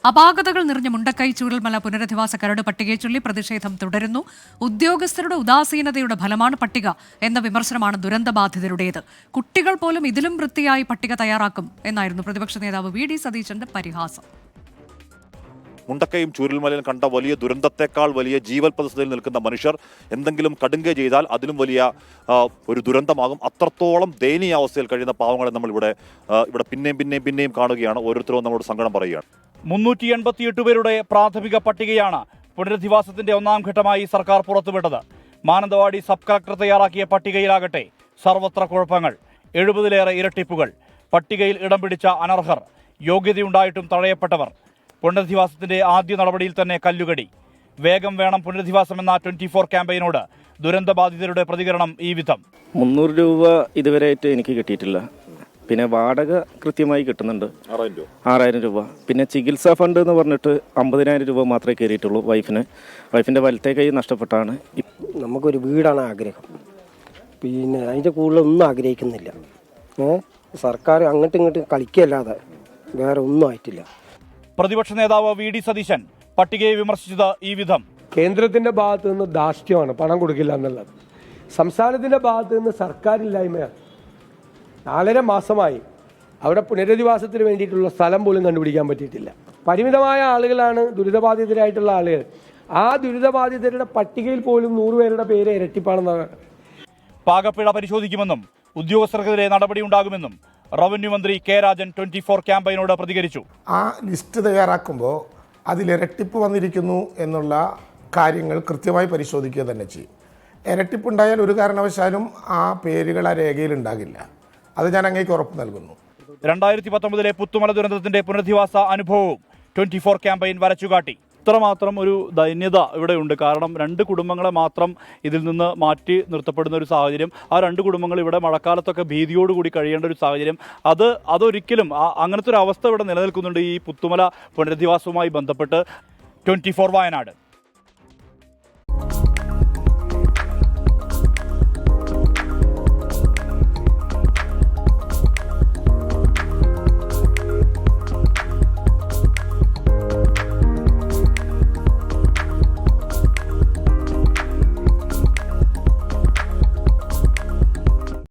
അപാകതകൾ നിറഞ്ഞ മുണ്ടക്കൈ ചൂരൽമല പുനരധിവാസ കരട് പട്ടികയെ ചൊല്ലി പ്രതിഷേധം തുടരുന്നു. ഉദ്യോഗസ്ഥരുടെ ഉദാസീനതയുടെ ഫലമാണ് പട്ടിക എന്ന വിമർശനമാണ് ദുരന്തബാധിതരുടേത്. കുട്ടികൾ പോലും ഇതിലും വൃത്തിയായി പട്ടിക തയ്യാറാക്കും എന്നായിരുന്നു പ്രതിപക്ഷ നേതാവ് വി.ഡി. സതീശന്റെ പരിഹാസം. മുണ്ടക്കയും ചൂരൽമലയും കണ്ട വലിയ ദുരന്തത്തെക്കാൾ വലിയ ജീവൽ പ്രതിസന്ധിയിൽ നിൽക്കുന്ന മനുഷ്യർ എന്തെങ്കിലും കടുങ്കൈ ചെയ്താൽ അതിലും വലിയ ഒരു ദുരന്തമാകും. അത്രത്തോളം ദയനീയാവസ്ഥയിൽ കഴിയുന്ന പാവങ്ങളെ നമ്മൾ ഇവിടെ പിന്നെയും കാണുകയാണ്. ഓരോരുത്തരും നമ്മളോട് സങ്കടം പറയുകയാണ്. 388 പേരുടെ പ്രാഥമിക പട്ടികയാണ് പുനരധിവാസത്തിന്റെ ഒന്നാം ഘട്ടമായി സർക്കാർ പുറത്തുവിട്ടത്. മാനന്തവാടി സബ് കളക്ടർ തയ്യാറാക്കിയ പട്ടികയിലാകട്ടെ സർവത്ര കുഴപ്പങ്ങൾ. 70-ലേറെ ഇരട്ടിപ്പുകൾ. പട്ടികയിൽ ഇടം പിടിച്ച അനർഹർ, യോഗ്യതയുണ്ടായിട്ടും തഴയപ്പെട്ടവർ. പുനരധിവാസത്തിന്റെ ആദ്യ നടപടിയിൽ തന്നെ കല്ലുകടി. വേഗം വേണം പുനരധിവാസം എന്ന 24 ക്യാമ്പയിനോട് ദുരന്തബാധിതരുടെ പ്രതികരണം ഈ വിധം. 300 രൂപ ഇതുവരെയായിട്ട് എനിക്ക് കിട്ടിയിട്ടില്ല. പിന്നെ വാടക കൃത്യമായി കിട്ടുന്നുണ്ട് 6000 രൂപ. പിന്നെ ചികിത്സാ ഫണ്ട് എന്ന് പറഞ്ഞിട്ട് 50,000 രൂപ മാത്രമേ കയറിയിട്ടുള്ളൂ. വൈഫിൻ്റെ വലത്തെ കൈ നഷ്ടപ്പെട്ടാണ്. നമുക്കൊരു വീടാണ് ആഗ്രഹം, പിന്നെ അതിൻ്റെ കൂടുതലൊന്നും ആഗ്രഹിക്കുന്നില്ല. സർക്കാർ അങ്ങോട്ടും ഇങ്ങോട്ടും കളിക്കല്ലാതെ വേറെ ഒന്നും ആയിട്ടില്ല. പ്രതിപക്ഷ നേതാവ് വി.ഡി. സതീശൻ പട്ടികയെ വിമർശിച്ചത് ഈ വിധം. കേന്ദ്രത്തിന്റെ ഭാഗത്ത് നിന്ന് ധാർഷ്ട്യമാണ്, പണം കൊടുക്കില്ല എന്നുള്ളത്. സംസ്ഥാനത്തിന്റെ ഭാഗത്ത് നിന്ന് സർക്കാരില്ലായ്മയാണ്. 4.5 മാസമായി അവിടെ പുനരധിവാസത്തിന് വേണ്ടിയിട്ടുള്ള സ്ഥലം പോലും കണ്ടുപിടിക്കാൻ പറ്റിയിട്ടില്ല. പരിമിതമായ ആളുകളാണ് ദുരിതബാധിതരായിട്ടുള്ള ആളുകൾ. ആ ദുരിതബാധിതരുടെ പട്ടികയിൽ പോലും 100 പേരുടെ പേര് ഇരട്ടിപ്പാണെന്നാണ്. പാകപ്പിഴ പരിശോധിക്കുമെന്നും ഉദ്യോഗസ്ഥർക്കെതിരെ നടപടിയുണ്ടാകുമെന്നും റവന്യൂ മന്ത്രി കെ രാജൻ 24 ക്യാമ്പയിനോട് പ്രതികരിച്ചു. ആ ലിസ്റ്റ് തയ്യാറാക്കുമ്പോൾ അതിൽ ഇരട്ടിപ്പ് വന്നിരിക്കുന്നു എന്നുള്ള കാര്യങ്ങൾ കൃത്യമായി പരിശോധിക്കുക തന്നെ ചെയ്യും. ഇരട്ടിപ്പുണ്ടായാൽ ഒരു കാരണവശാലും ആ പേരുകൾ ആ രേഖയിൽ ഉണ്ടാകില്ല. അത് ഞാൻ അങ്ങേക്ക് ഉറപ്പ് നൽകുന്നു. 2019 പുത്തുമല ദുരന്തത്തിന്റെ പുനരധിവാസ അനുഭവവും 24 ക്യാമ്പയിൻ വരച്ചുകാട്ടി. ഇത്രമാത്രം ഒരു ദൈന്യത ഇവിടെയുണ്ട്. കാരണം 2 കുടുംബങ്ങളെ മാത്രം ഇതിൽ നിന്ന് മാറ്റി നിർത്തപ്പെടുന്ന ഒരു സാഹചര്യം. ആ 2 കുടുംബങ്ങൾ ഇവിടെ മഴക്കാലത്തൊക്കെ ഭീതിയോടുകൂടി കഴിയേണ്ട ഒരു സാഹചര്യം. അതൊരിക്കലും അങ്ങനത്തെ ഒരു അവസ്ഥ ഇവിടെ നിലനിൽക്കുന്നുണ്ട് ഈ പുത്തുമല പുനരധിവാസവുമായി ബന്ധപ്പെട്ട്. 24 വയനാട്.